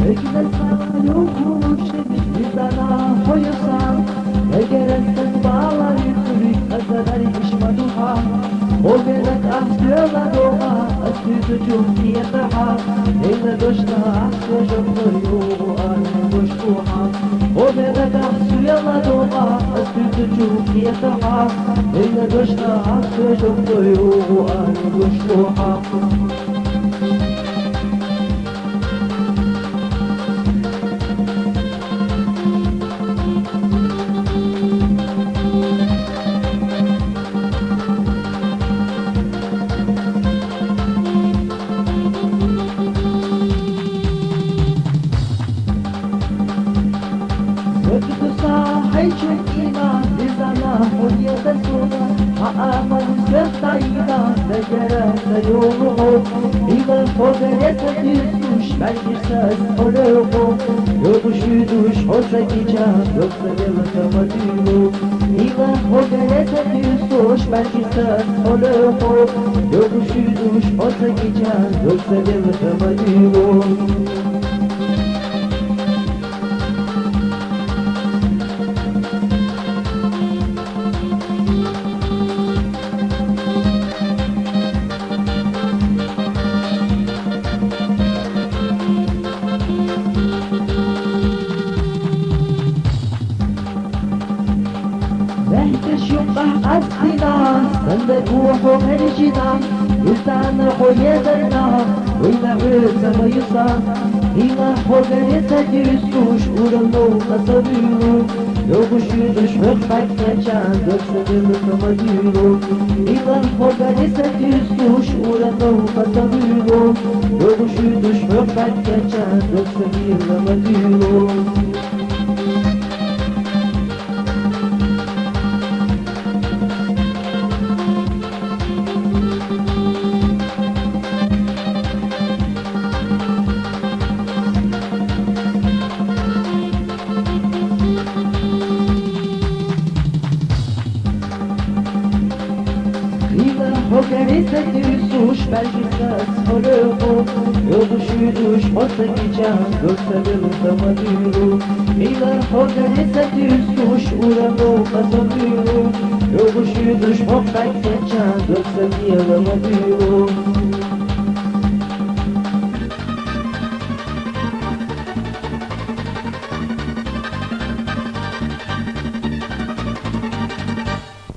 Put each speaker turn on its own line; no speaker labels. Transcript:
Herkese yokmuş demiş bir sana koyuyorsan. Eğer sen bağlar yürüyüp kadar işmaduha. O benek aktıyorlar doğa, aktüyü cumhuriyete. Eyle doşta aktüyü cumhuriyete doştuha. O benek aktıyorlar doğa, aktüyü cumhuriyete. Eyle doşta aktüyü cumhuriyete doştuha. حيشوف إيمان لزنا حرية السنة أعمل سبتايدا تجرى سيومه إذا فضلت تسوش مجلسات أولوه يوش يدوش حوزك جان يوصل الكمدينو إذا فضلت تسوش مجلسات أولوه يوش يدوش حوزك جان يوصل الكمدينو رحتش يبقى أسنا سندك وحوم الجنا يستعنا حياتنا وإلا غيرت ما يصان إلا حوغرت تيسوش ورنو قصبيرو يوغش يدش وقفك كان دكسد الكمديرو إلا حوغرت تيسوش ورنو قصبيرو يوغش يدش وقفك كان دكسد الكمديرو Hogarisa düzüş belgesel sorumu Yoluş yürüyüş olsa geçen Gökselin damadıyım İler hogarisa düzüş uğramı kazanıyorum Yoluş yürüyüş olsa geçen Gökselin damadıyım